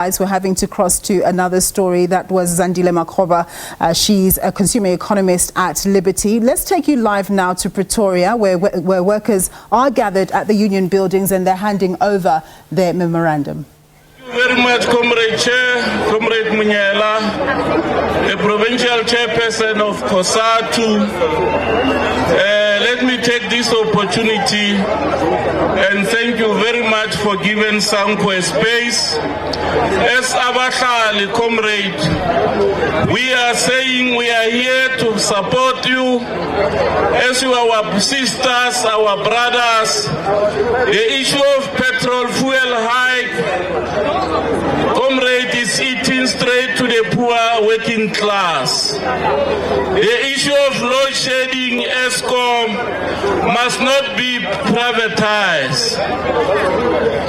We're having to cross to another story. That was Zandile Makhoba. She's a consumer economist at Liberty. Let's take you live now to Pretoria, where workers are gathered at the union buildings and they're handing over their memorandum. Thank you very much, Comrade Chair, Comrade Munyela, the provincial chairperson of COSATU. Let me take this opportunity and thank you very much for giving Sanko a space. As Abahlali, comrade, we are saying we are here to support you as you are our sisters, our brothers. The issue of petrol fuel hike, comrade, is eating straight to the poor working class. The issue of load shedding ESCOM must not be privatized.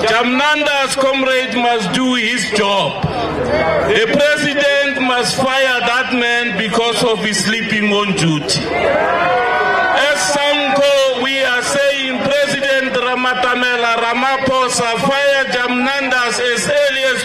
Jamnanda's comrade must do his job. The president must fire that man because of his sleeping on duty. As Sanko, we are saying President Ramatamela Ramaphosa fire Jamnanda's as early as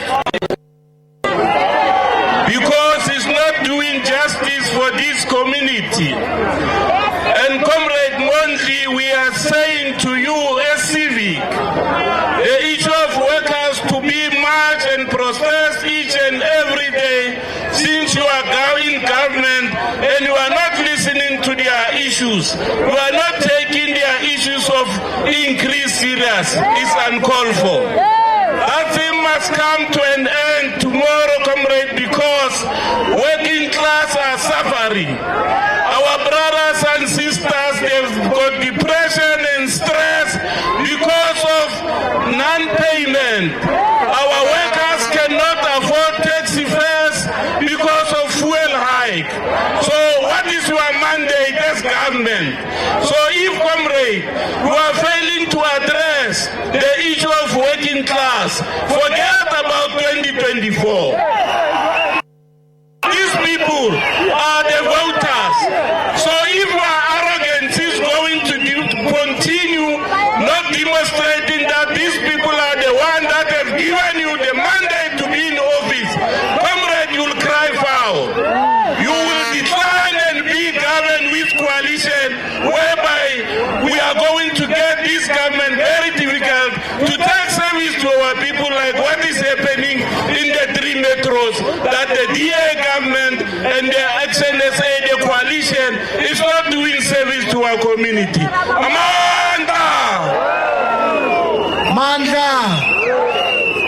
because he's not doing justice for this community. And Comrade Mondli, we are saying to you as civic, the issue of workers to be march and protest each and every day since you are in government and you are not listening to their issues. You are not taking their issues of increase serious. It's uncalled for. That thing must come to an end tomorrow, comrade, because working class are suffering. Our brothers and sisters, they've got depression and stress because of non-payment. Our workers cannot afford taxi fares because of fuel hike. So what is your mandate as government? So if, comrade, you are failing to address the issue of working class, forget about 2024. These people are the voters. So if your arrogance is going to continue not demonstrating that these people are the ones that have given you the mandate to be in office, comrade, you'll cry foul. You will decline and be governed with coalition whereby we are going to get this government very difficult to take service to our people, like what is happening in the 3 metros, that the DA government and the XNSA, the coalition, is not doing service to our community. Amanda! Mandla!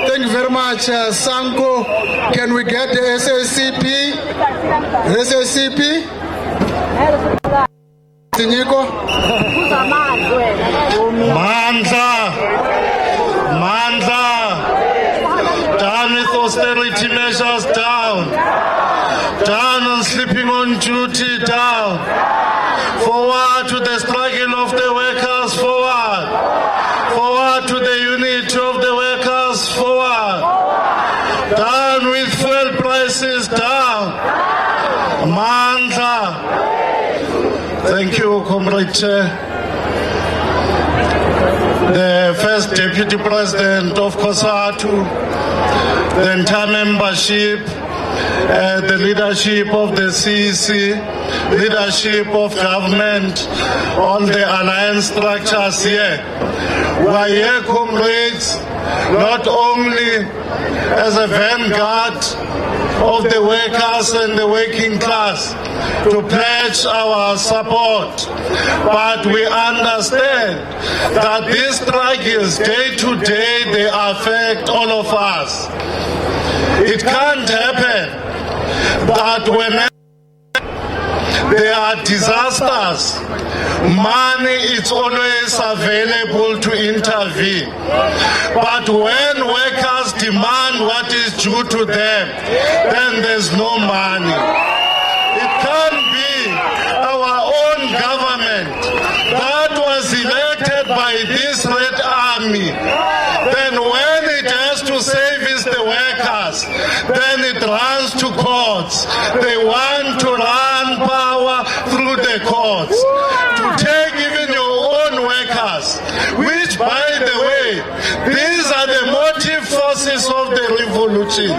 Thank you very much, Sanko. Can we get the SACP? SACP? Tiniko? Down with austerity measures, down on sleeping on duty, down. Forward to the struggle of the workers, forward to the unity of the workers, forward. Down with fuel prices, down. Mandla. Thank you, Comrade Chair. The first Deputy President of COSATU, the entire membership, the leadership of the CEC, leadership of government, all the alliance structures here. We are here, comrades, not only as a vanguard of the workers and the working class to pledge our support, but we understand that these struggles day to day, they affect all of us. It can't happen that whenever there are disasters, money is always available to intervene. But when workers demand what is due to them, then there's no money. It can't be our own government that was elected by this Red Army. Then when it has to service the workers, then it runs to courts. They want to run power through the courts. To take even your own workers, which, by the way, these are the motive forces of of the revolution.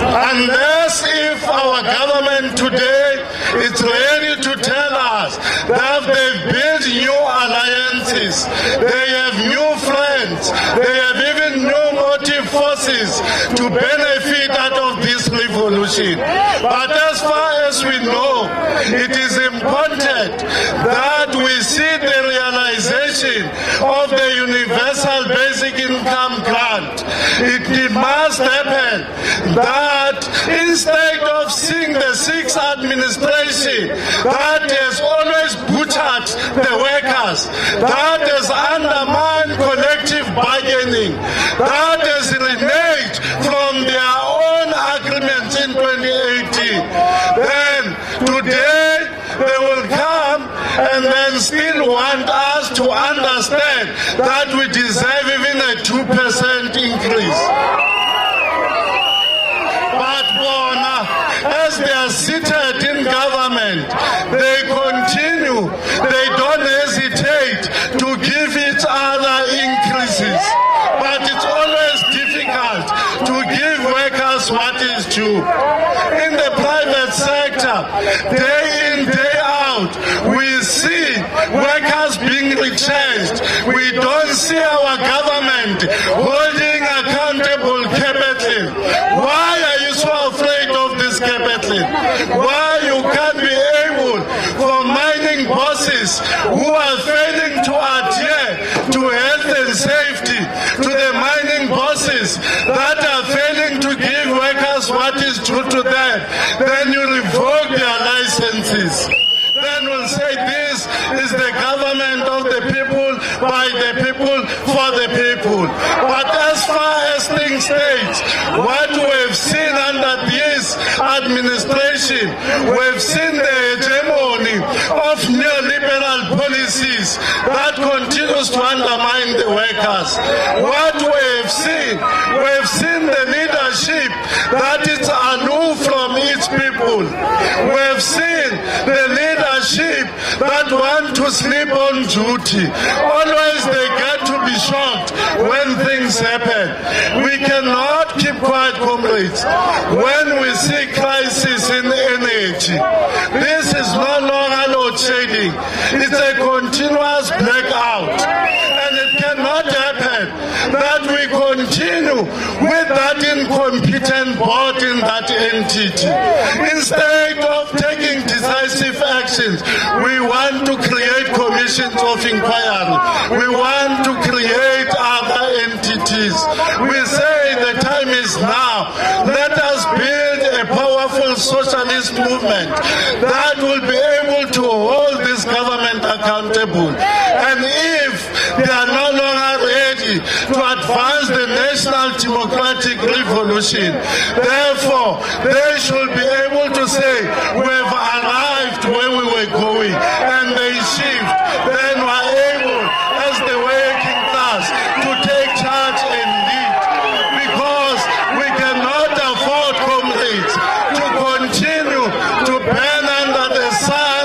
Unless if our government today is ready to tell us that they've built new alliances, they have new friends, they have even new motive forces to benefit out of this revolution. But as far as we know, it is important that we see the realization of the universal basic income grant. It must happen that instead of seeing the six administration that has always butchered the workers, that has undermined collective bargaining, that has reneged from their own agreements in 2018, then today they will come and then still want us to understand that we deserve even a 2% increase. But as they are seated in government, they continue, they don't hesitate to give each other increases. But it's always difficult to give workers what is due. In the private sector, day in, day out, we see workers being retrenched. We don't see our government holding accountable capital. Why are you so afraid of this capital? Why you can't be able for mining bosses who are failing to adhere to health and safety, to the mining bosses that are failing to give workers what is due to them, then you revoke their licenses. Then we'll say this is the government of the people, by the people, for the people. But as far as things stand, what we've seen under this administration, we've seen the hegemony of neoliberal policies that continues to undermine the workers. What we've seen the leadership that is aloof from its people. We've seen the leadership that want to sleep on duty. Always they get to be shocked when things happen. We cannot keep quiet, comrades, when we see crisis in energy. This is no longer load shedding. It's a continuous blackout. And it cannot happen that we continue with that incompetent board in that entity. Instead of taking decisive actions, we want to create commissions of inquiry. We want to create other entities. We say the time is now. Let us build a powerful socialist movement that will be able to hold this government accountable. And if they are no longer ready to advance the national democratic revolution, therefore they should be able to say we have arrived where we were going, and they shift. Then we are able, as the working class, to take charge and lead, because we cannot afford, comrades, to continue to burn under the sun.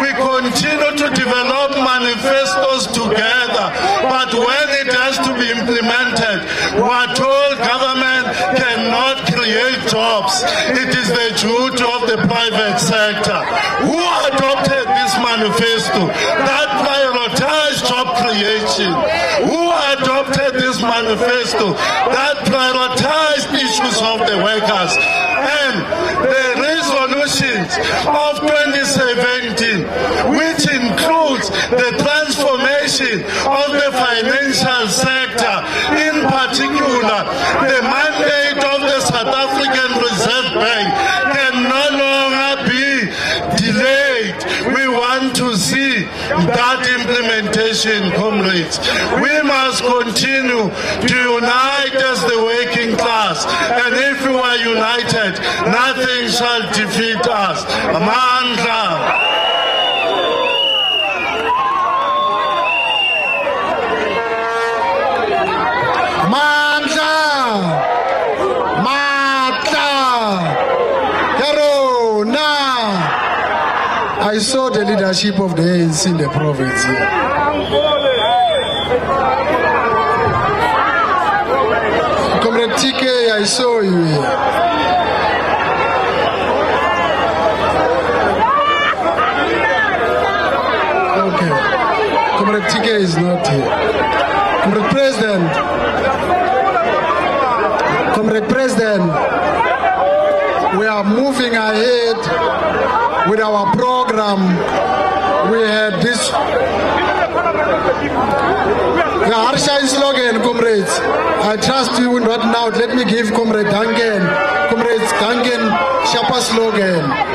We continue to develop manifestos together, but when it has to be implemented, we are told government cannot create jobs. It is the duty of the private sector. Who adopted this manifesto that prioritized job creation? Who adopted this manifesto that prioritized issues of the workers? And the resolutions of 2017, which includes the transformation of the financial sector, in particular the mandate of the South African Reserve Bank, can no longer be delayed. We want to see that implementation, comrades. We must continue to unite as the working class, and if we are united, nothing shall defeat us. Amandla. I saw the leadership of the ANC in the province here. Comrade I saw you here. Okay. Comrade TK is not here. Comrade President, we are moving ahead with our program. We had this the Harsha slogan, comrades. I trust you right now. Let me give Comrade Duncan, sharper slogan.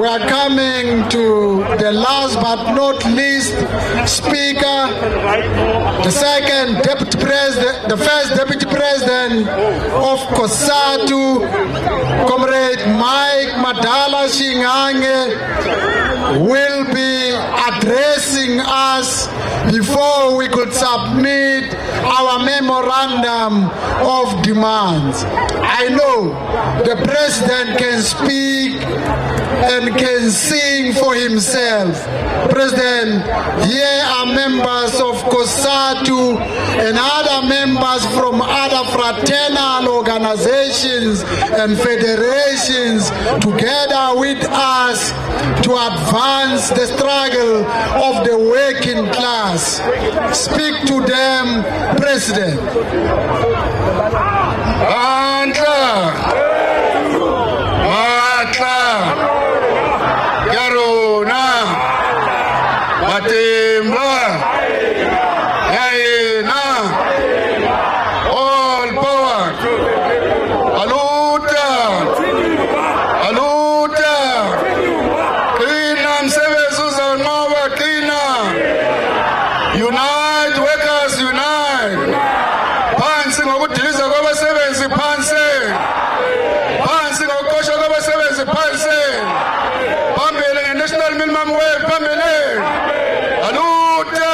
We are coming to the last but not least speaker, the second deputy president, the first deputy president of Cosatu, Comrade Mike Madala Shingange, will be addressing us before we could submit our memorandum of demands. I know the president can speak and can sing for himself. President, here are members of COSATU and other members from other fraternal organizations and federations together with us to advance the struggle of the working class. Speak to them, President. National minimum wage, family. Aluta.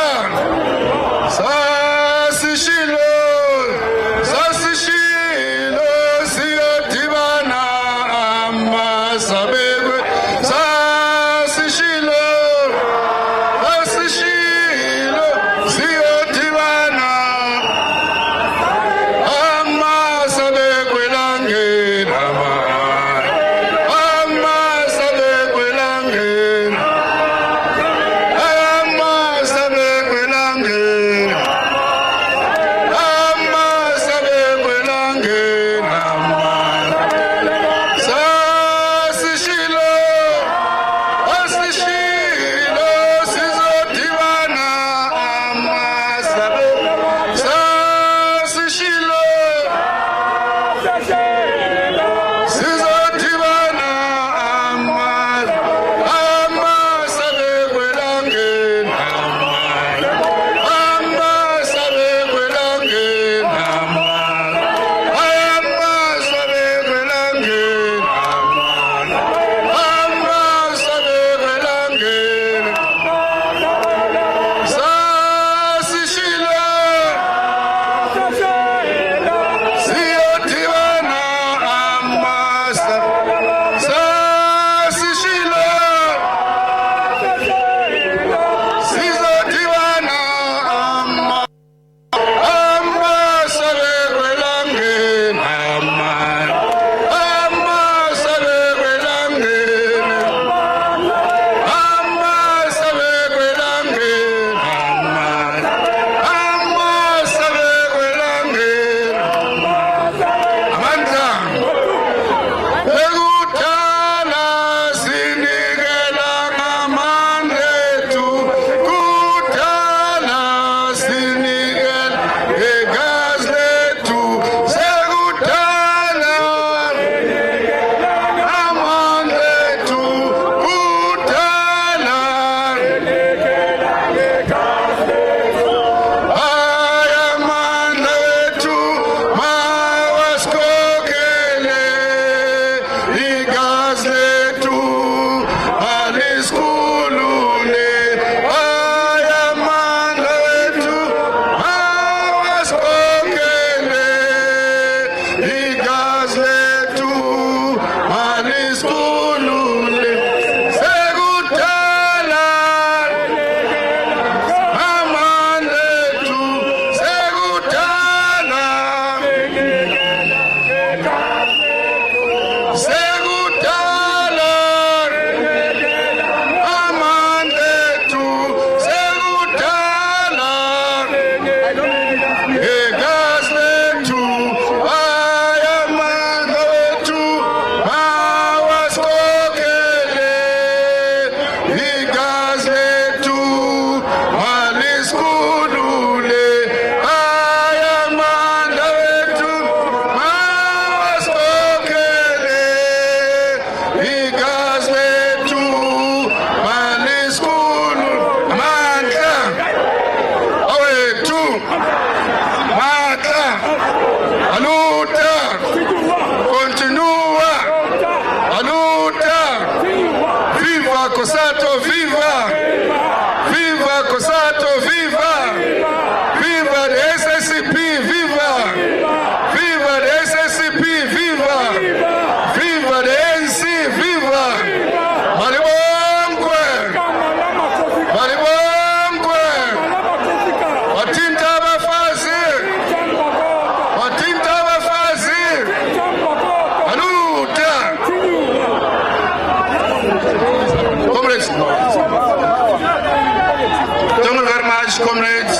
much, comrades.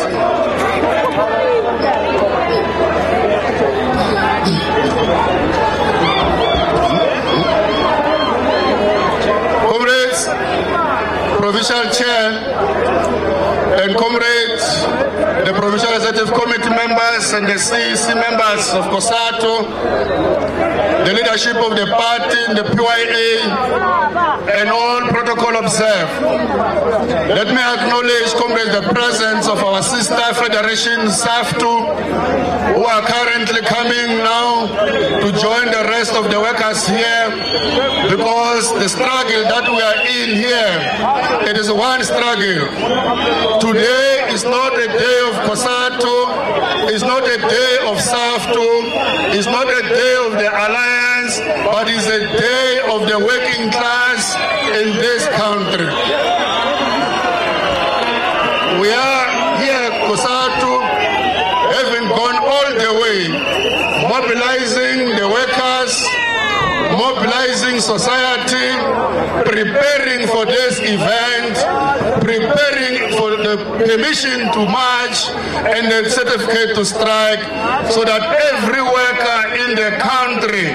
Comrades, Provincial Chair, and comrades, the Provincial Executive Committee members and the CEC members of COSATU, the leadership of the party, the PYA, and all protocol observed. Let me acknowledge, comrades, the presence of our sister federation, Saftu, who are currently coming now to join the rest of the workers here, because the struggle that we are in here, it is one struggle. Today is not a day of COSATU, it's not a day of Saftu, it's not a day of the alliance, but it's a day of the working class in this country. We are here, COSATU, having gone all the way, mobilizing the workers, mobilizing society, preparing for this event, preparing for the permission to march and the certificate to strike, so that every worker in the country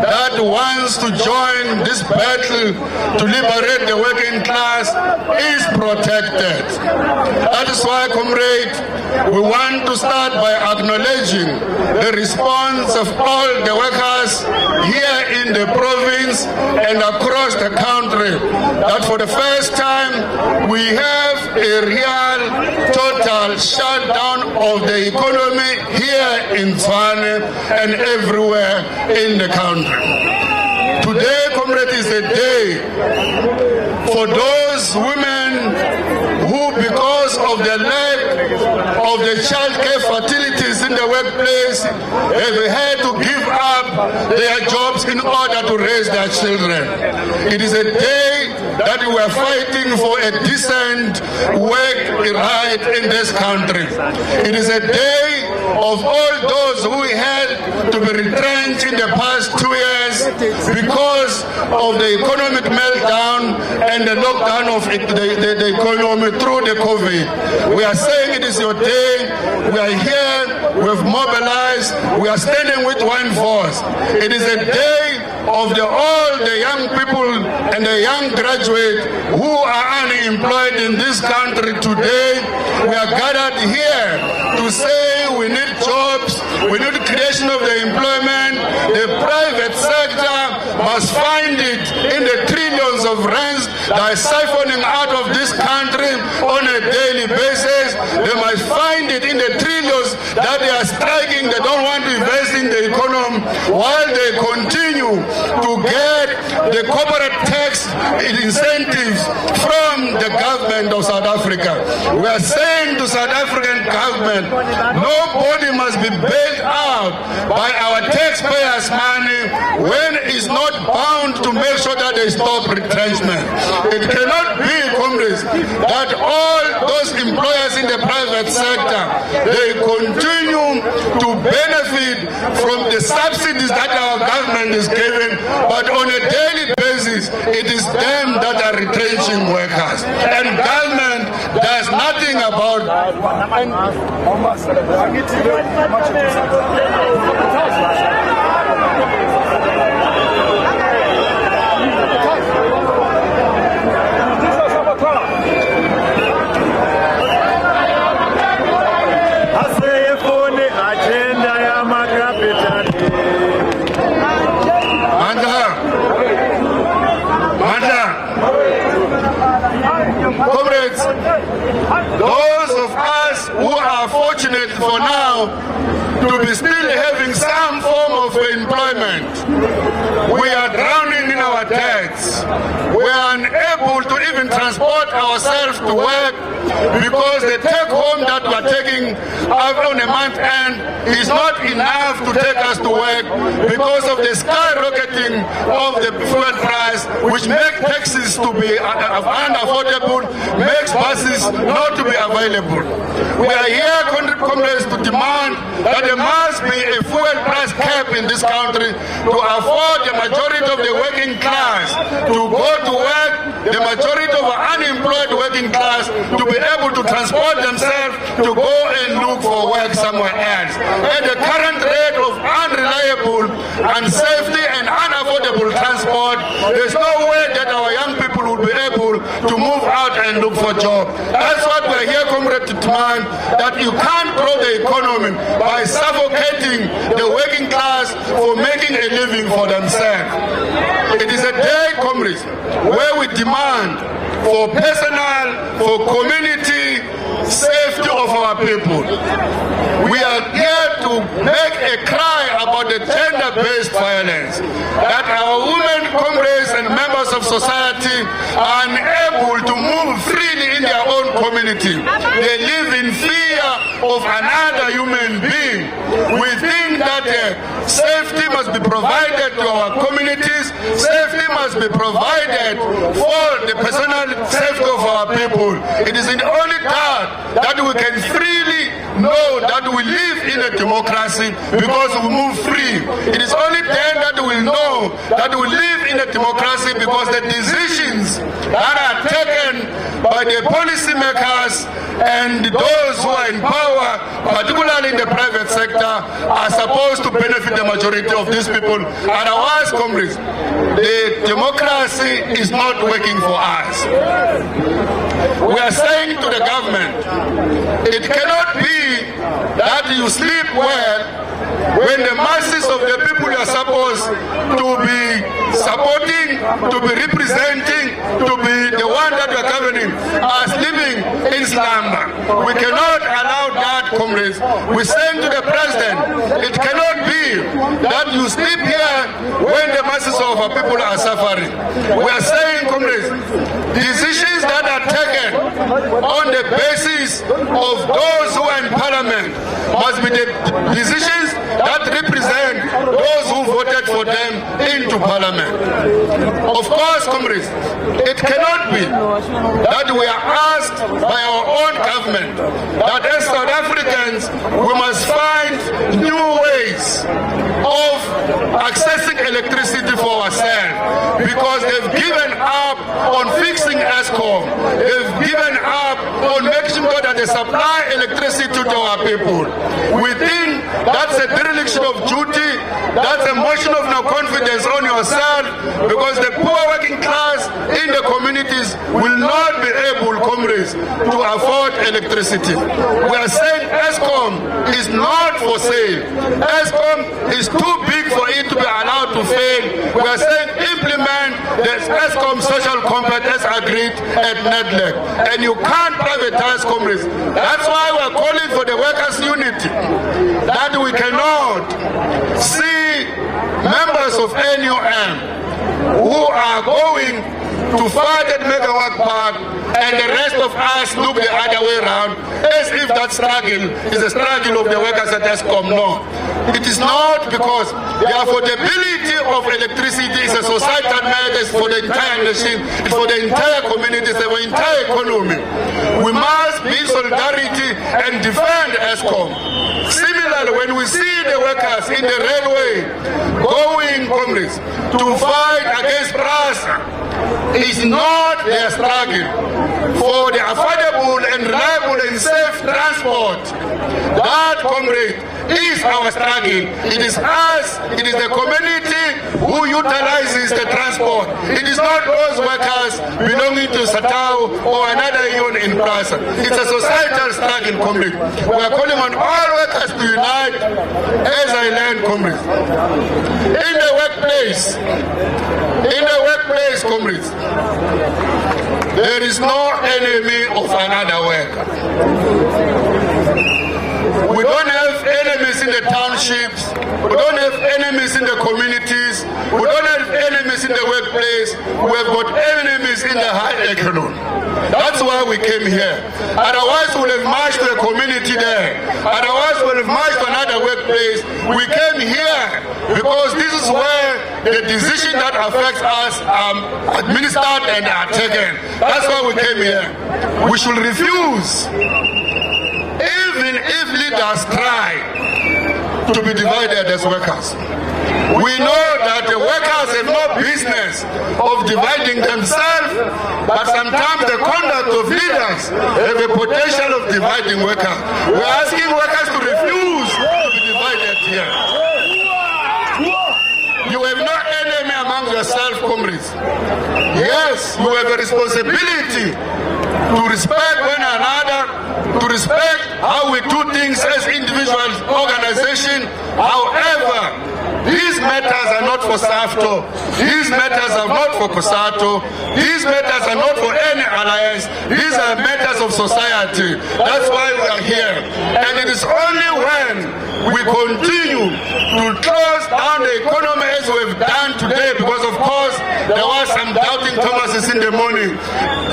that wants to join this battle to liberate the working class is protected. That is why, comrade, we want to start by acknowledging the response of all the workers here in the province and across the country, that for the first time we have a real total shutdown of the economy here in Tshwane and everywhere in the country. Today, comrade, is a day for those women who, because of the lack of the child care facilities in the workplace, have had to give up their jobs in order to raise their children. It is a day that we are fighting for a decent work right in this country. It is a day of all those who had to be retrenched in the past 2 years because of the economic meltdown and the lockdown of the economy through the COVID. We are saying it is your day. We are here. We have mobilized. We are standing with one voice. It is a day of all the young people and the young graduates who are unemployed in this country today. We are gathered here to say we need jobs, we need creation of the employment. The private sector must find it in the trillions of rands that are siphoning out of this country on a daily basis. They must find it in the trillions that they are striking. They don't want to invest in the economy while they continue to get the corporate tax incentives from the government of South Africa. We are saying to South African government, nobody must be bailed out by our taxpayers' money when it's not bound to make sure that they stop retrenchment. It cannot be, comrades, that all those employers in the private sector, they continue to benefit from the subsidies that our government is giving, but on a daily basis, it is them that are retrenching workers. And government does nothing about it. Comrades, those of us who are fortunate for now to be still having some form of employment, we are drowning in our debts. We are unable to even transport ourselves to work because the take home that we are taking on a month end is not enough to take us to work because of the skyrocketing of the fuel price, which makes taxis to be unaffordable, makes buses not to be available. We are here, comrades, to demand that there must be a fuel price cap in this country to afford the majority of the working class to go to work, the majority of the unemployed working class to be able to transport themselves to go and look for work somewhere else. At the current rate of unreliable, unsafety and unaffordable transport, there's no way that our young people will be able to move out and look for jobs. That's what we're here, Comrade, to demand, that you can't grow the economy by suffocating the working class for making a living for themselves. It is a day, comrades, where we demand for personal, for community safety of our people. We are here to make a cry about the gender-based violence, that our women, comrades and members of society are unable to move freely in their own community. They live in fear of another human being. We think that safety must be provided to our communities, safety must be provided for the personal safety of our people. It is only that we can freely know that we live in a democracy because we move free. It is only then that we know that we live in a democracy because the decisions that are taken by the policymakers and those who are in power, particularly in the private sector, are supposed to benefit the majority of these people. Otherwise, comrades, the democracy is not working for us. We are saying to the government, it cannot be that you sleep well when the masses of the people you are supposed to be supporting, to be representing, to be the one that you are governing, are sleeping in slumber. We cannot allow that, comrades. We say to the president, it cannot be that you sleep here when the masses of our people are suffering. We are saying, comrades, decisions that are taken on the basis of those who are in parliament must be the decisions that represent those who voted for them into parliament. Of course, comrades, it cannot be that we are asked by our own government that as South Africans we must find new ways of accessing electricity for ourselves because they've given up on fixing ESCOM. They've given up on making sure that they supply electricity to our people. We think that's a dereliction of duty, that's a motion of no confidence on yourself because the poor working class in the communities will not be able, comrades, to afford electricity. We are saying ESCOM is not for sale. ESCOM is too big for it to be allowed to fail. We are saying implement the ESCOM social compact as agreed at NEDLEC. And you can't privatize, comrades. That's why we are calling for the workers' unity. That we cannot see members of NUM who are going to fight at Megawatt Park and the rest of us look the other way around as if that struggle is a struggle of the workers at ESCOM. No, it is not, because the affordability of electricity is a societal matter. It's for the entire nation, it's for the entire community, it's for the entire economy. We must be in solidarity and defend ESCOM. Similarly, when we see the workers in the railway going, comrades, to fight against Prasa, it's not their struggle for the affordable and reliable and safe transport. That, comrade, is our struggle. It is us, it is the community who utilizes the transport. It is not those workers belonging to Satao or another union in Prasa. It's a societal struggle, comrade. We are calling on all workers to unite as I learned, comrades. In the workplace, comrades, there is no enemy of another worker. We don't have enemies in the townships. We don't have enemies in the communities. We don't have enemies in the workplace. We have got enemies in the high economy. That's why we came here. Otherwise, we would have marched to a community there. Otherwise, we would have marched to another workplace. We came here because this is where the decision that affects us are administered and are taken. That's why we came here. We should refuse, even if leaders try to be divided as workers. We know that the workers have no business of dividing themselves, but sometimes the conduct of leaders have a potential of dividing workers. We're asking workers to refuse to be divided here. You have no enemy among yourself, comrades. Yes, you have a responsibility to respect one another, to respect how we do things as individuals, organization. However, these matters are not for Saftu. These matters are not for Cosatu. These matters are not for any alliance. These are matters of society. That's why we are here. And it is only when we continue to close down the economy as we've done today, because of course there were some doubting Thomases in the morning,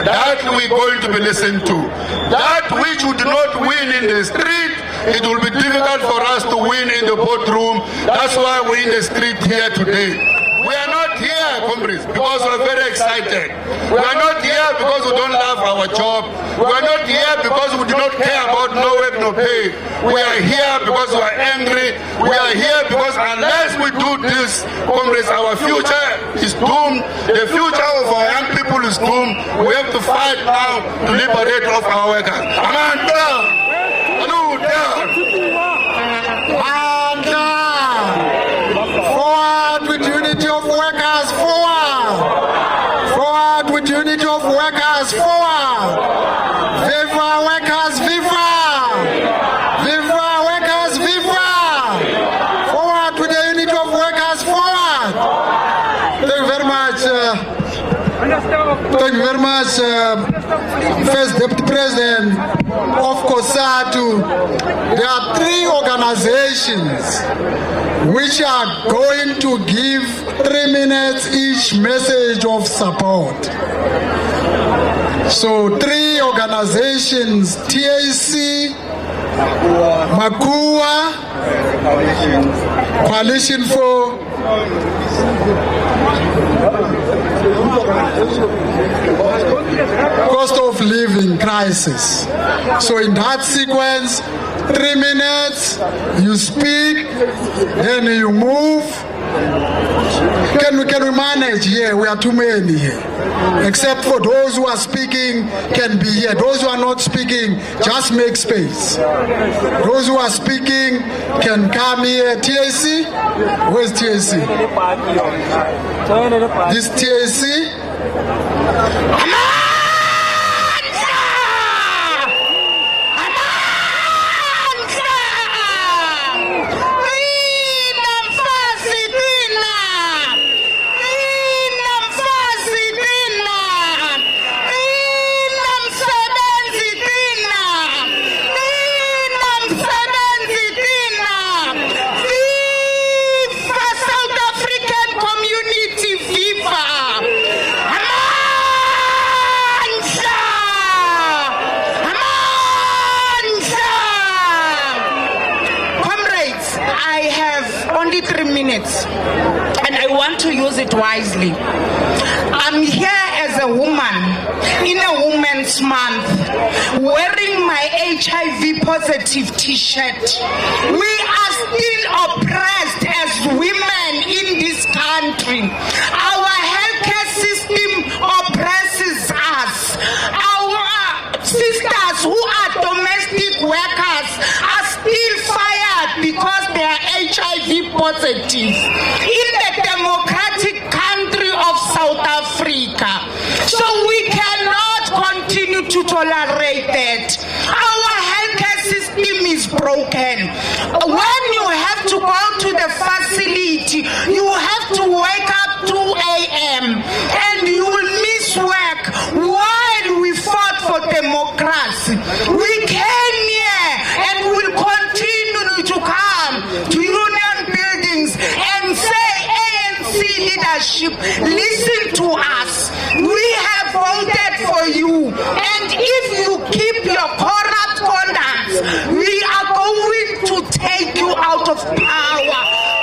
that we're going to be listened to. That which we do not win in the street, it will be difficult for us to win in the boardroom. That's why we're in the street here today. We are not here, comrades, because we're very excited. We are not here because we don't love our job. We are not here because we do not care about no work, no pay. We are here because we are angry. We are here because unless we do this, comrades, our future is doomed. The future of our young people is doomed. We have to fight now to liberate all of our workers. Amanda! Forward with unity of workers, forward! Forward with unity of workers, forward! Viva workers, viva! Viva workers, viva! Forward with the unity of workers, forward! Thank you very much. Thank you very much, First Deputy President of Cosatu. There are 3 organizations which are going to give 3 minutes each message of support. So 3 organizations, TAC, Makua, Coalition for Cost of Living Crisis. So in that sequence, 3 minutes, you speak, then you move. Can we manage here? We are too many here. Except for those who are speaking can be here. Those who are not speaking, just make space. Those who are speaking can come here. TAC? Where's TAC? This TAC? And I want to use it wisely. I'm here as a woman in a Women's Month, wearing my HIV positive t-shirt. We are still oppressed as women in this country. Our healthcare system oppresses us. Our sisters who are domestic workers are still fired because they are HIV positive in the democratic country of South Africa. So we cannot continue to tolerate that. Our healthcare system is broken. When you have to go to the facility, you have to wake up 2 a.m. and you will miss work while we fought for democracy. We came here and will continue to come to union buildings and say, ANC leadership, listen to us. We have voted for you, and if you keep your corrupt conduct, we are going to take you out of power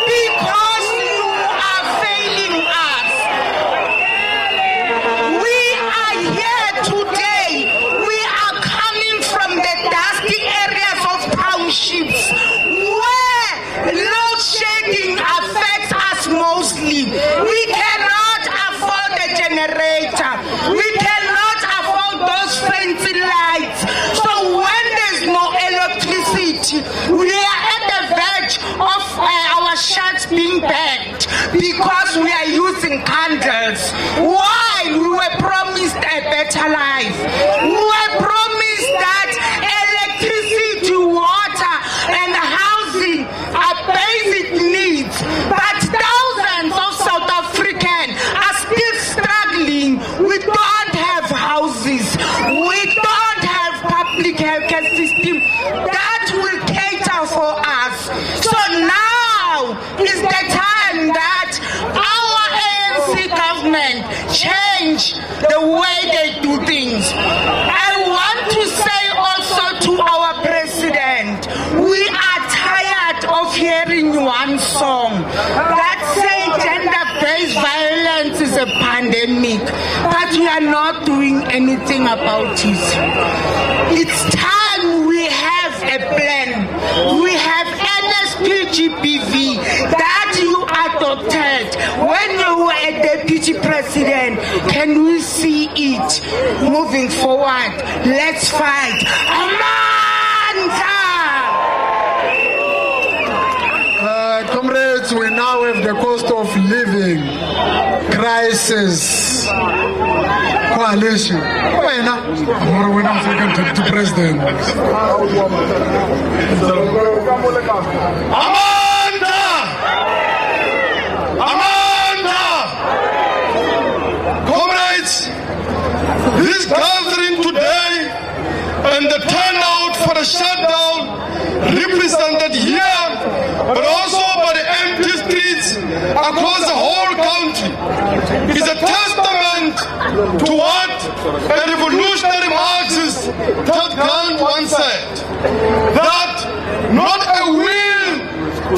because you are failing us. We are here today. We are coming from the dusty areas of townships where load shedding affects because we are using candles. Why? We were promised a better life. We were promised that electricity, water, and housing are basic needs. But thousands of South Africans are still struggling. We don't have houses. We don't have public healthcare system that will cater for us. So now is the time that our ANC government change the way they do things. I want to say also to our president, we are tired of hearing one song that says gender-based violence is a pandemic, but we are not doing anything about it. It's time we have a plan. We have NSPGBV that you adopted when you were a deputy president. Can we see it moving forward? Let's fight. Amanda! Comrades, we now have the cost of living crisis coalition. We're now second to president. Amanda! Comrades, this gathering today and the turnout for the shutdown represented here, but also by the empty streets across the whole country, is a testament to what a revolutionary Marxist Ted Grant once said, that not a wheel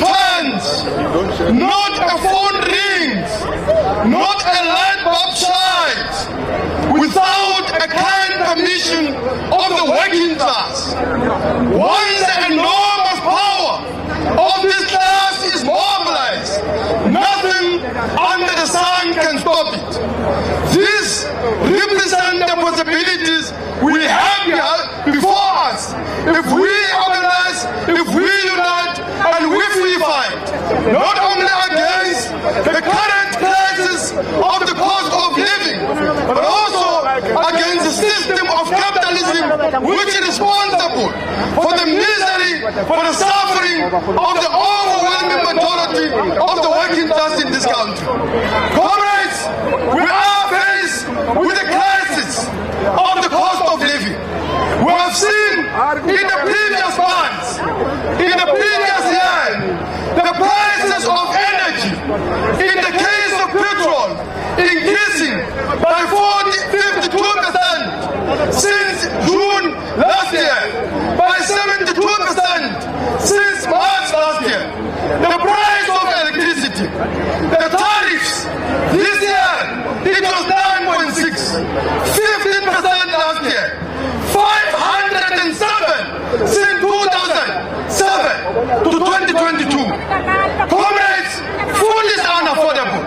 turns, not a phone rings, not a light bulb shines without a kind permission of the working class. Once the enormous power of this class is mobilized, nothing under the sun can stop it. These represent the possibilities we have before us. If we organize, if we unite, and if we fight, not only against the current crisis of the cost of living, but also against the system of capitalism which is responsible for the misery, for the suffering of the overwhelming majority of the working class in this country. Comrades, we are faced with the crisis of the cost of living. We have seen in the previous months, in the previous year, the prices of energy, in the case of petrol, increasing by 52% since June last year, by 72% since March last year. The price of electricity, the tariffs, this year it was 9.6, 15% last year, 507 since 2007 to 2022. Comrades, food is unaffordable.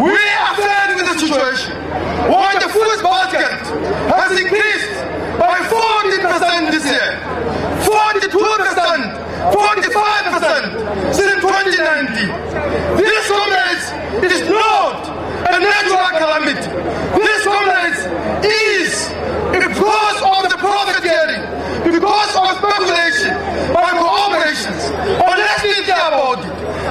We are faced with a situation where the food basket has increased by 14% this year, 42%, 45% since 2019. This, comrades, is not a natural calamity. This, comrades, is because of the profiteering, because of speculation by corporations. But let's be clear about it.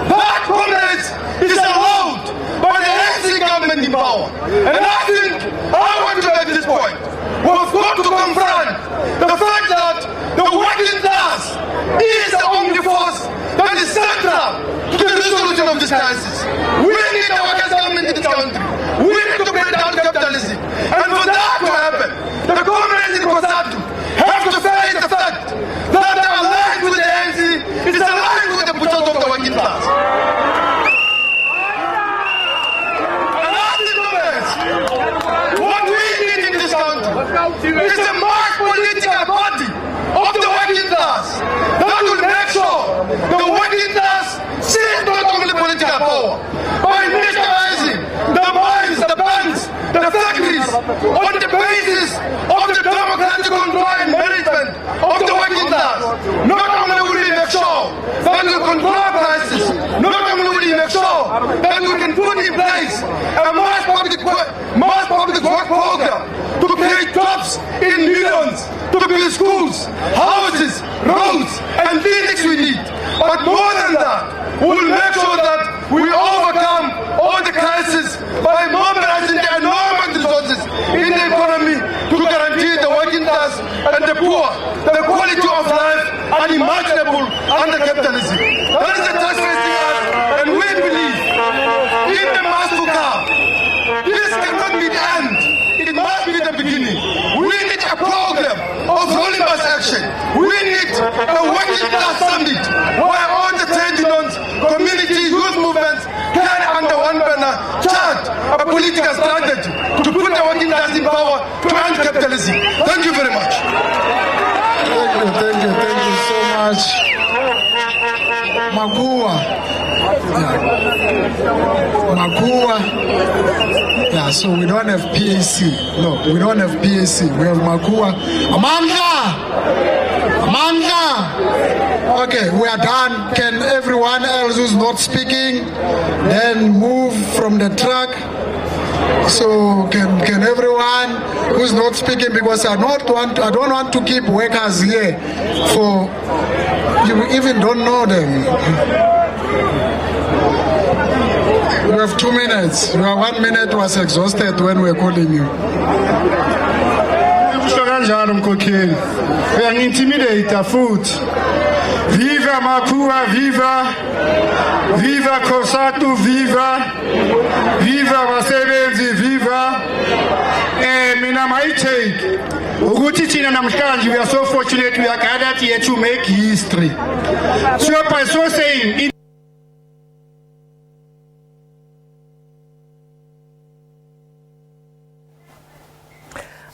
That, comrades, is allowed by the ANC government in power. And I think I want to make this point. We've got to confront the fact that the working class is the only force that is central to the resolution of this crisis. We need a workers' government in this country. We need to break down capitalism. And for that to happen, the comrades in Cosatu have to face the fact that the alliance with the ANC is aligned with the potential of the working class. And as the comrades, what we need in this country is a marked political party of the working class that will make sure the working class sees not only political power, by nationalizing the mines, the banks, the factories, on the basis of the democratic control and management of the working class. Not only will we make make sure that we control prices. Not only make sure that we can put in place a mass public work program to create jobs in millions, to build schools, houses, roads, and clinics we need. But more than that, we'll make sure that we overcome all the crises by mobilizing the enormous resources in the economy to guarantee the working class and the poor the quality of life unimaginable under capitalism. That is the task facing us, and we believe in the months to come. This cannot be the end. It must be the beginning. We need a program of rolling mass action. We need a working class summit where all the trade unions, community, youth movements can under one banner chart a political strategy to put the working class in power to end capitalism. Thank you very much. Thank you so much. Makua. Yeah, so we don't have PAC. No, we don't have PAC. We have Makua. Amanda! Okay, we are done. Can everyone else who's not speaking then move from the track? So can everyone who's not speaking, because I don't want to keep workers here for you even don't know them. You have 2 minutes. Your 1 minute was exhausted when we were calling you. Viva Makua, viva! Viva Cosatu, viva! Viva Vasebenzi, viva! Mina my take. Ugutichina Namshkanji, we are so fortunate we are gathered here to make history. So by so saying,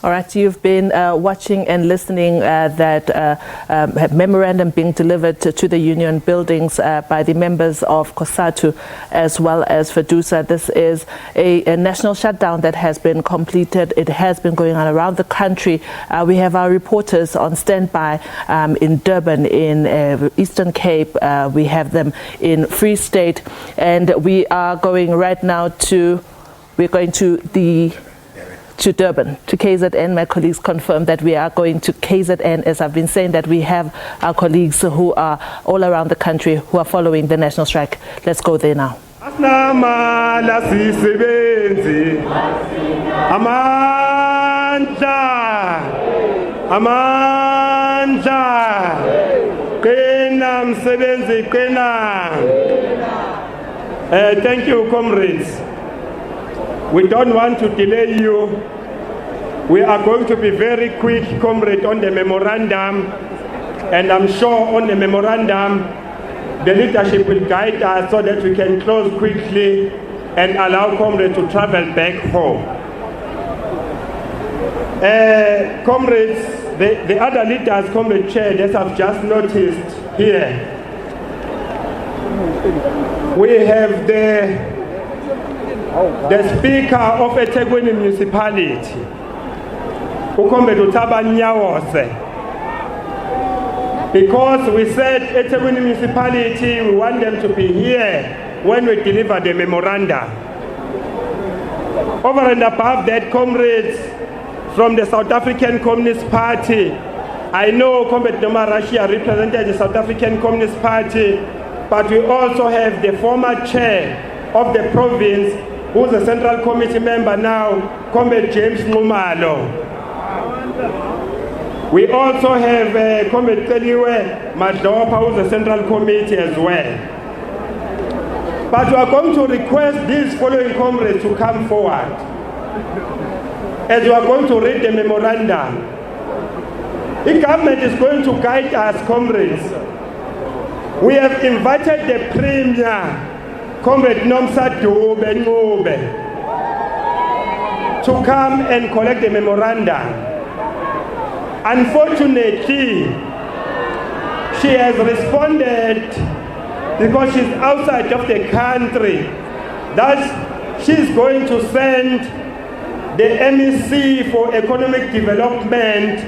all right, you've been watching and listening that memorandum being delivered to the union buildings by the members of COSATU as well as FEDUSA. This is a national shutdown that has been completed. It has been going on around the country. We have our reporters on standby in Durban, in Eastern Cape. We have them in Free State. And we are going right now to Durban, to KZN. My colleagues confirm that we are going to KZN. As I've been saying, that we have our colleagues who are all around the country who are following the national strike. Let's go there now. Thank you, comrades. We don't want to delay you. We are going to be very quick, comrade, on the memorandum. And I'm sure on the memorandum, the leadership will guide us so that we can close quickly and allow comrade to travel back home. Comrades, the other leaders, comrade chair, that I've just noticed here. We have the Speaker of eThekwini Municipality, because we said eThekwini Municipality, we want them to be here when we deliver the memoranda. Over and above that, comrades from the South African Communist Party, I know Comrade Noma Russia represented the South African Communist Party, but we also have the former chair of the province, who's a Central Committee member now, Comrade James Numalo. We also have Comrade Teliwe Madopa, who's a Central Committee as well. But we are going to request these following comrades to come forward as we are going to read the memorandum. The government is going to guide us, comrades. We have invited the Premier, Comrade Nomsa Dube Ngube, to come and collect the memorandum. Unfortunately, she has responded because she's outside of the country. Thus, she's going to send the MEC for Economic Development,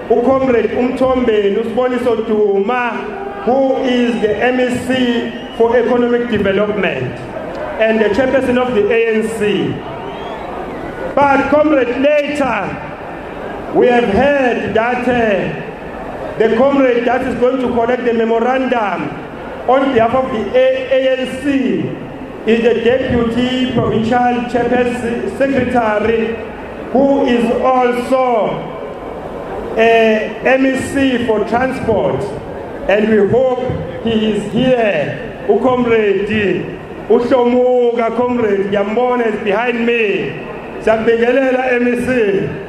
Comrade Umtombe Nusboniso Duma, who is the MEC for Economic Development and the chairperson of the ANC. But, comrade, later we have heard that the comrade that is going to collect the memorandum on behalf of the ANC is the Deputy Provincial Chairperson Secretary, who is also a MEC for Transport. And we hope he is here. Comrade, Ushomuga, comrade, Yambona is behind me. Sabingelela MEC.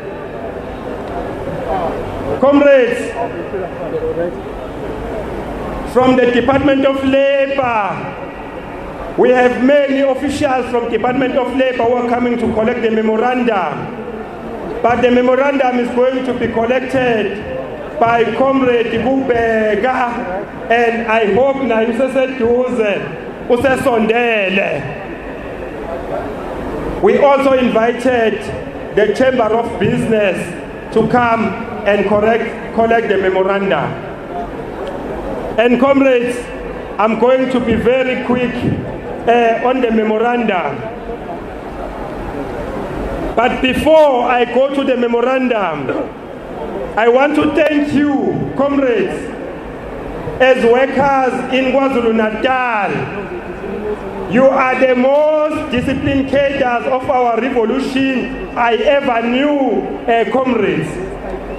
Comrades, from the Department of Labor, we have many officials from Department of Labor who are coming to collect the memorandum. But the memorandum is going to be collected by Comrade Bubega, and I hope na usesondele. We also invited the Chamber of Business to come and collect the memorandum. And comrades, I'm going to be very quick on the memorandum. But before I go to the memorandum, I want to thank you, comrades, as workers in KwaZulu-Natal. You are the most disciplined cadres of our revolution I ever knew, comrades.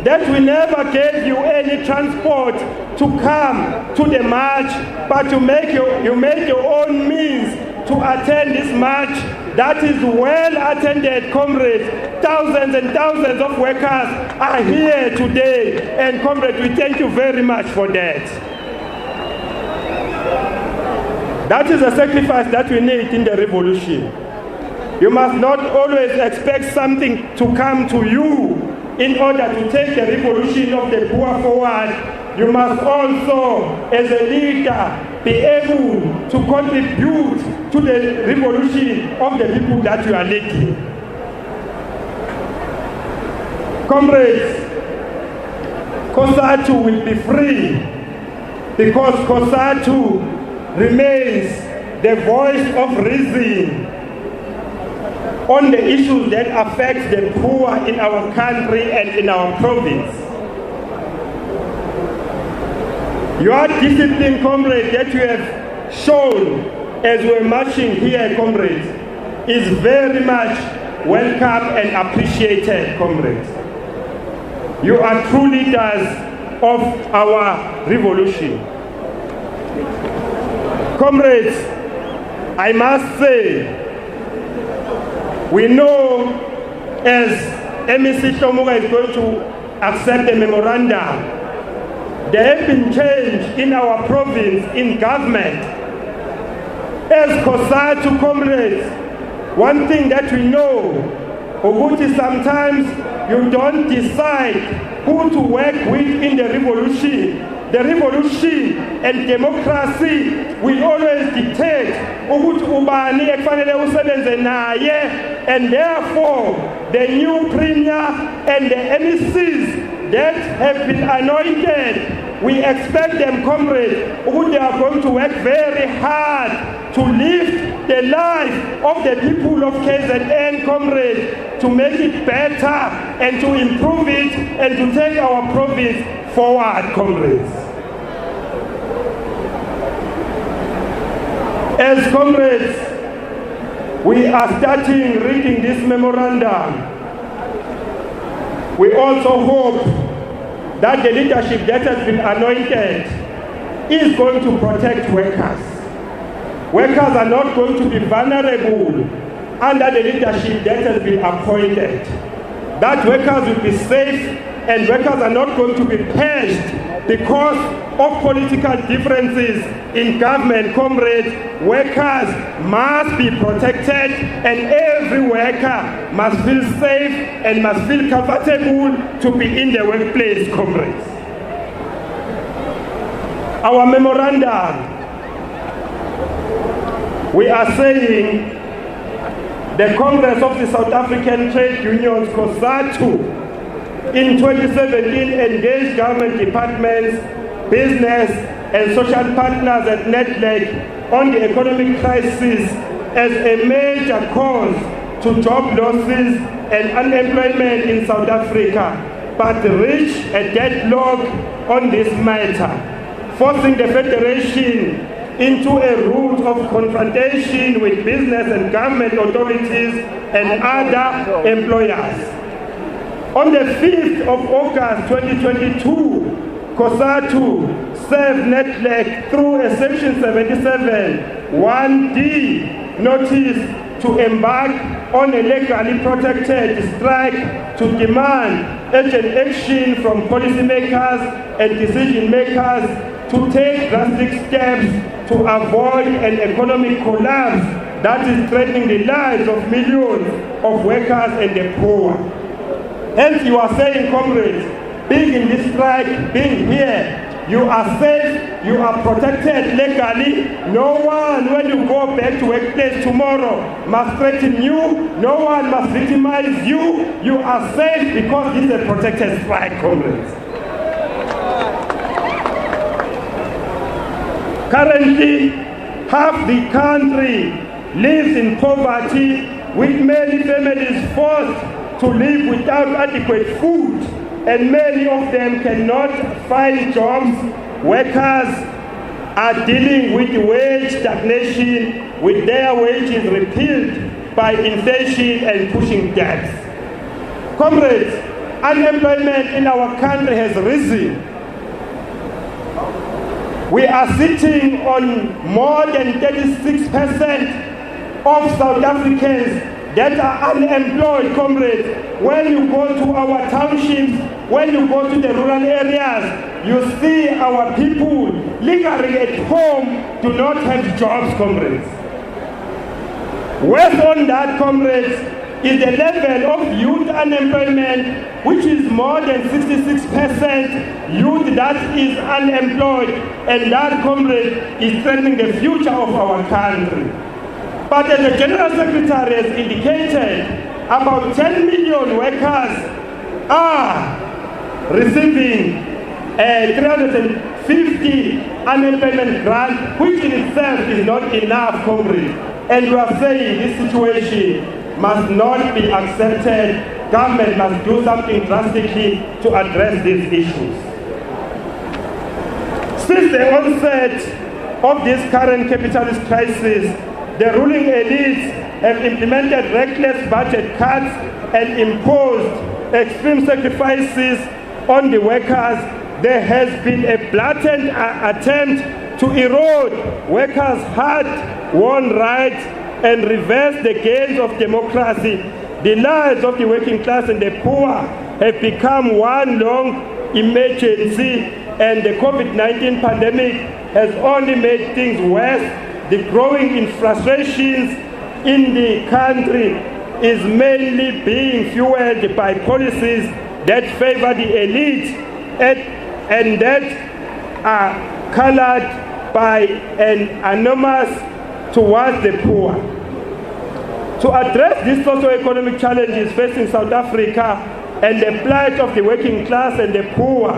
That we never gave you any transport to come to the march, but you made your own means to attend this march. That is well attended, comrades. Thousands and thousands of workers are here today, and comrades, we thank you very much for that. That is a sacrifice that we need in the revolution. You must not always expect something to come to you in order to take the revolution of the poor forward. You must also, as a leader, be able to contribute to the revolution of the people that you are leading. Comrades, Cosatu will be free because Cosatu remains the voice of reason on the issues that affect the poor in our country and in our province. Your discipline, comrades, that you have shown as we're marching here, comrades, is very much welcome and appreciated, comrades. You are true leaders of our revolution. Comrades, I must say, we know as MEC Tomuga is going to accept the memorandum, there have been change in our province, in government. As Cosatu, comrades, one thing that we know, Oguti, sometimes you don't decide who to work with in the revolution. The revolution and democracy will always dictate ukuthi ubani ekufanele usebenze naye, and therefore the new premier and the MECs that have been anointed, we expect them, comrades, who they are going to work very hard to lift the life of the people of KZN, comrades, to make it better and to improve it and to take our province forward, comrades. As comrades, we are starting reading this memorandum. We also hope that the leadership that has been anointed is going to protect workers. Workers are not going to be vulnerable under the leadership that has been appointed. That workers will be safe, and workers are not going to be punished because of political differences in government, comrades. Workers must be protected, and every worker must feel safe and must feel comfortable to be in the workplace, comrades. Our memorandum, we are saying the Congress of the South African Trade Unions, COSATU, in 2017 engaged government departments, business, and social partners at NEDLAC on the economic crisis as a major cause to job losses and unemployment in South Africa, but reached a deadlock on this matter, forcing the Federation into a route of confrontation with business and government authorities and other employers. On the 5th of August 2022, COSATU served NEDLAC through a Section 77 1D notice to embark on a legally protected strike to demand urgent action from policymakers and decision makers to take drastic steps to avoid an economic collapse that is threatening the lives of millions of workers and the poor. Hence you are saying, comrades, being in this strike, being here, you are safe, you are protected legally. No one, when you go back to workplace tomorrow, must threaten you. No one must victimize you. You are safe because this is a protected strike, comrades. Currently, half the country lives in poverty, with many families forced to live without adequate food, and many of them cannot find jobs. Workers are dealing with wage stagnation, with their wages repealed by inflation and pushing debts. Comrades, unemployment in our country has risen. We are sitting on more than 36% of South Africans that are unemployed, comrades. When you go to our townships, when you go to the rural areas, you see our people lingering at home, do not have jobs, comrades. Worse on that, comrades, is the level of youth unemployment, which is more than 66% youth that is unemployed, and that, comrade, is threatening the future of our country. But as the General Secretary has indicated, about 10 million workers are receiving a 350 unemployment grant, which in itself is not enough, comrade. And we are saying this situation must not be accepted. Government must do something drastically to address these issues. Since the onset of this current capitalist crisis, the ruling elites have implemented reckless budget cuts and imposed extreme sacrifices on the workers. There has been a blatant attempt to erode workers' hard-won rights and reverse the gains of democracy. The lives of the working class and the poor have become one long emergency, and the COVID-19 pandemic has only made things worse. The growing frustrations in the country is mainly being fueled by policies that favor the elite and that are colored by an animus towards the poor. To address these socio-economic challenges facing South Africa and the plight of the working class and the poor,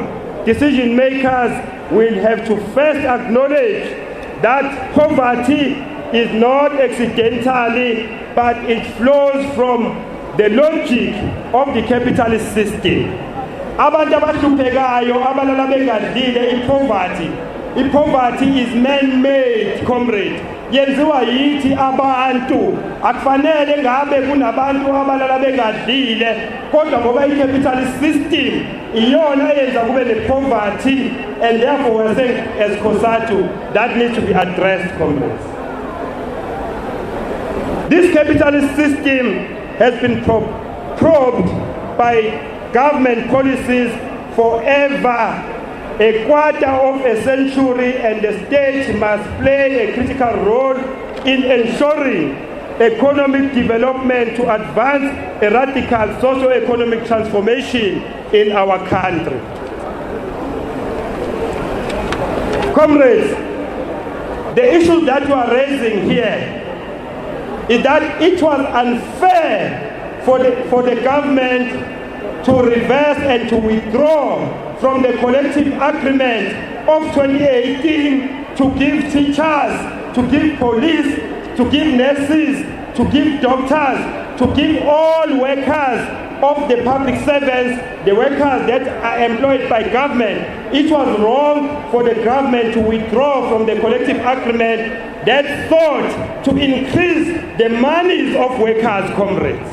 decision makers will have to first acknowledge that poverty is not accidentally, but it flows from the logic of the capitalist system. Abantu abahluphekayo abalala bengadlile ipoverty. Ipoverty is man-made, comrade. Yenziwa yithi abantu. Akufanele ngabe kunabantu abalala bengadlile, kodwa ngoba i-capitalist system iyona eyenza kube ne-poverty, and therefore we're saying as COSATU that needs to be addressed, comrades. This capitalist system has been probed by government policies forever, a quarter of a century, and the state must play a critical role in ensuring economic development to advance a radical socio-economic transformation in our country. Comrades, the issue that you are raising here is that it was unfair for the government to reverse and to withdraw from the collective agreement of 2018 to give teachers, to give police, to give nurses, to give doctors, to give all workers of the public servants, the workers that are employed by government. It was wrong for the government to withdraw from the collective agreement that sought to increase the monies of workers' comrades.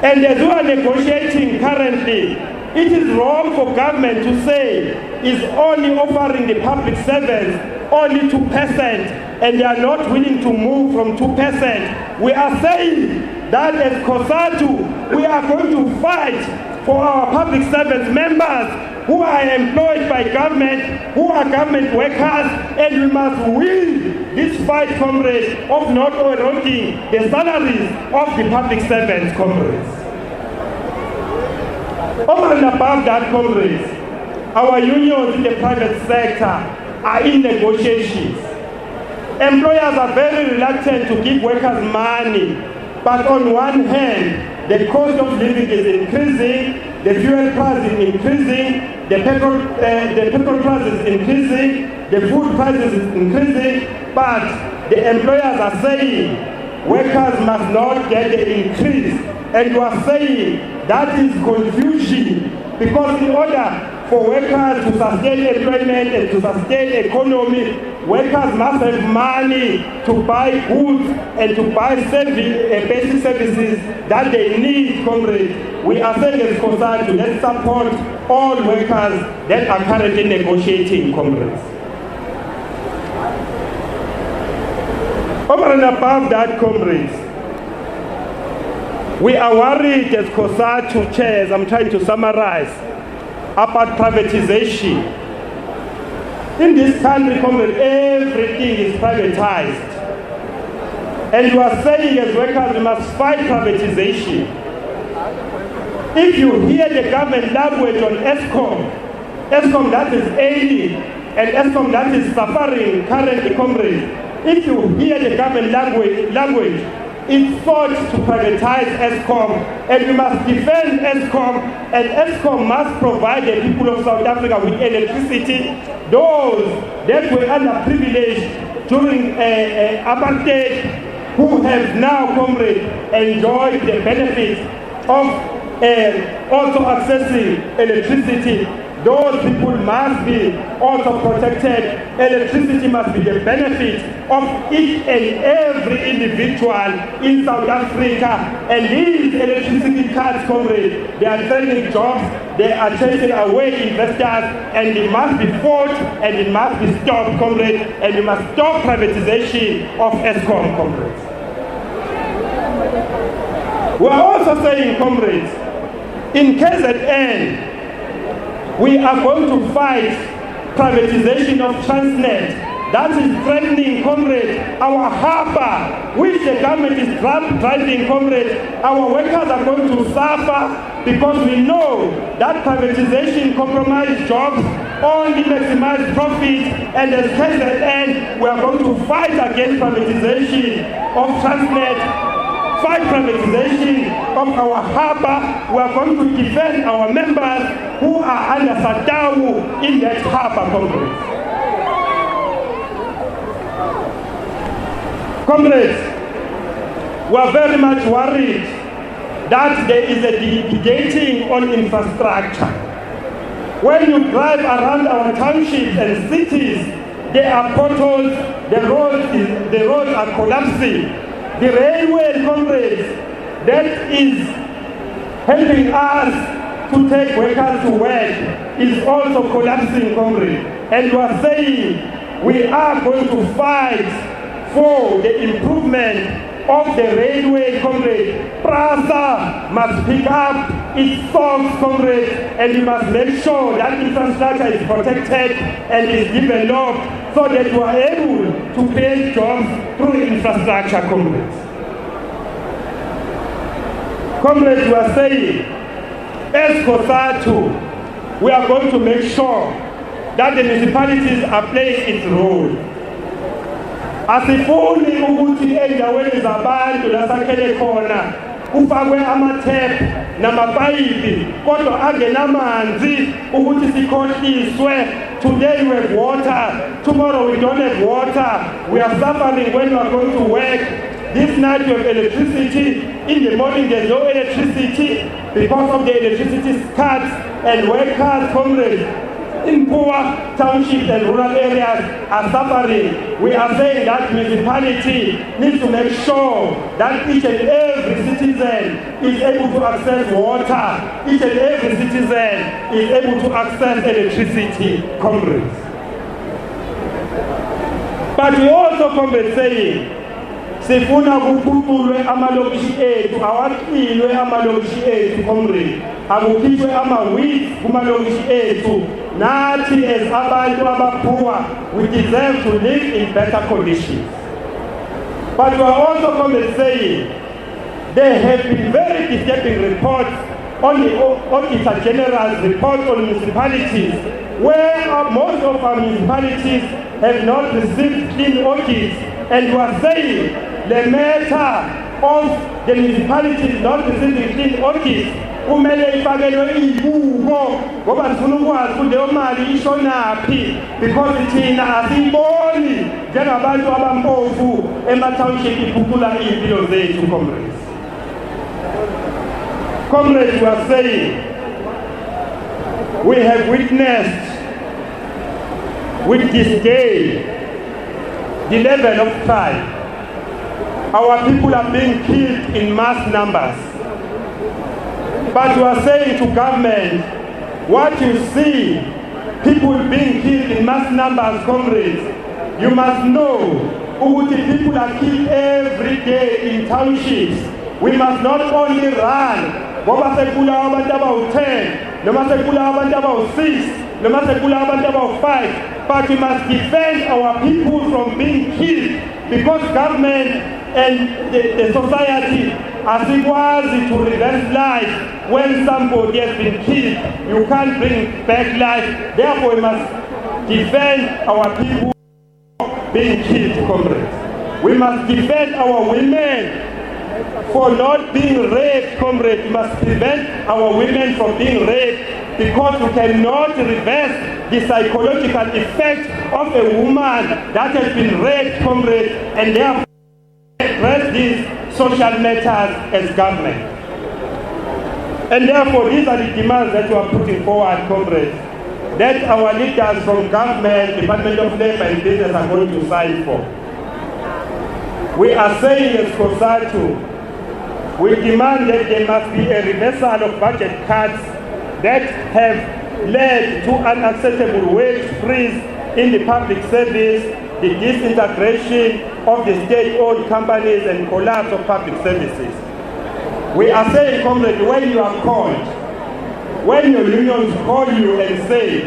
And as we are negotiating currently, it is wrong for government to say is only offering the public servants only 2%, and they are not willing to move from 2%. We are saying that as Cosatu, we are going to fight for our public servants members who are employed by government, who are government workers, and we must win this fight, comrades, of not eroding the salaries of the public servants, comrades. Over and above that, comrades, our unions in the private sector are in negotiations. Employers are very reluctant to give workers money, but on one hand, the cost of living is increasing, the fuel price is increasing, the petrol price is increasing, the food prices is increasing, but the employers are saying workers must not get the increase. And you are saying that is confusion, because in order for workers to sustain employment and to sustain economy, workers must have money to buy goods and to buy basic services that they need, comrades. We are saying as Cosatu, let's support all workers that are currently negotiating, comrades. Over and above that, comrades, we are worried as Cosatu chairs, I'm trying to summarize, about privatization. In this country, comrades, everything is privatized. And you are saying as workers, we must fight privatization. If you hear the government language on ESCOM that is ailing, and ESCOM that is suffering currently, comrades, if you hear the government language, it sought to privatize ESCOM, and we must defend ESCOM, and ESCOM must provide the people of South Africa with electricity, those that were underprivileged during apartheid, who have now, comrades, enjoyed the benefits of also accessing electricity. Those people must be also protected. Electricity must be the benefit of each and every individual in South Africa. And these electricity cuts, comrades, they are threatening jobs, they are chasing away investors, and it must be fought and it must be stopped, comrades, and we must stop privatization of ESCOM, comrades. We are also saying, comrades, in KZN, we are going to fight privatization of Transnet. That is threatening, comrades, our harbour, which the government is driving, comrades. Our workers are going to suffer because we know that privatization compromises jobs, only maximize profits, and as KZN, we are going to fight against privatization of Transnet, fight privatization of our harbour. We are going to defend our members who are under Shutdown in that harbour, comrades. Comrades, we are very much worried that there is a debating on infrastructure. When you drive around our townships and cities, there are potholes, the roads are collapsing. The railway, comrades, that is helping us to take workers to work is also collapsing, comrades. And we are saying we are going to fight for the improvement of the railway, comrades. PRASA must pick up its songs, comrades, and we must make sure that infrastructure is protected and is developed so that we are able to create jobs through infrastructure, comrades. Comrades, we are saying, as Cosatu, we are going to make sure that the municipalities are playing its role. Asifuni ukuthi endaweni zabantu lasakhele khona kufakwe amathep namapayipi kodwa angenamanzi ukuthi sikhohliswe Today we have water, tomorrow we don't have water. We are suffering when we are going to work. This night we have electricity. In the morning there's no electricity because of the electricity cuts, and workers, comrades, in poor townships and rural areas are suffering. We are saying that municipality needs to make sure that each and every citizen is able to access water, each and every citizen is able to access electricity, comrades. But we also, comrades, saying, sifuna kuphuculwe amalokishi ethu, awaqilwe amalokishi ethu, comrade, akukhishwe ama-weeds kumalokishi ethu. Nathi as abantu abaphuwa, we deserve to live in better conditions. But we are also, comrades, saying there have been very disturbing reports on the Auditor General's report on municipalities, where most of our municipalities have not received clean audits, and we are saying the matter of the municipalities not receiving clean audits kumele ifakelwe ibuko ngoba sifuna ukwazi ukuthi leyo mali ishonaphi, because thina asiyiboni njengabantu abampofu ema-township iphucula iy'mpilo zethu, comrades. Comrades, we are saying we have witnessed with disdain the level of crime. Our people are being killed in mass numbers. But we are saying to government, what you see, people being killed in mass numbers, comrades, you must know that people are killed every day in townships. We must not only run, ngoba sekula abantu abawu-10, noma sekula abantu abawu-6, noma sekula abantu abawu-5, but we must defend our people from being killed, because government and the society asikwazi to reverse life. When somebody has been killed, you can't bring back life. Therefore, we must defend our people being killed, comrades. We must defend our women for not being raped, comrades. We must prevent our women from being raped, because we cannot reverse the psychological effect of a woman that has been raped, comrades, and therefore address these social matters as government. And therefore, these are the demands that we are putting forward, comrades, that our leaders from government, Department of Labor and Business are going to sign for. We are saying as Cosatu, we demand that there must be a reversal of budget cuts that have led to unacceptable wage freeze in the public service, the disintegration of the state-owned companies, and collapse of public services. We are saying, comrades, when you are called, when your unions call you and say,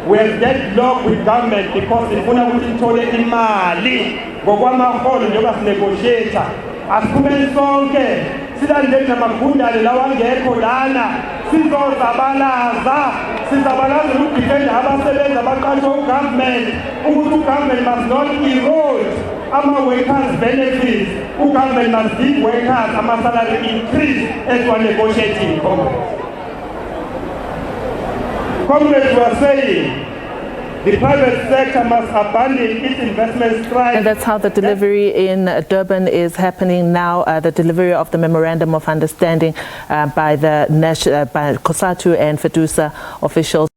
we have deadlocked with government because ifuna ukuthi ithole imali ngokwamaholo njengoba sinegotiator, asiphumeni sonke silandele namagundane lawa angekho lana, sizabalaza ukudefenda abasebenzi abaqashwe ugovernment, ukuthi ugovernment must not erode ama-workers' benefits. Ugovernment must give workers ama-salary increase as we are negotiating, comrades. Comrades, we are saying the private sector must abandon its investment strike. And that's how the delivery in Durban is happening now, the delivery of the Memorandum of Understanding by Cosatu and FEDUSA officials.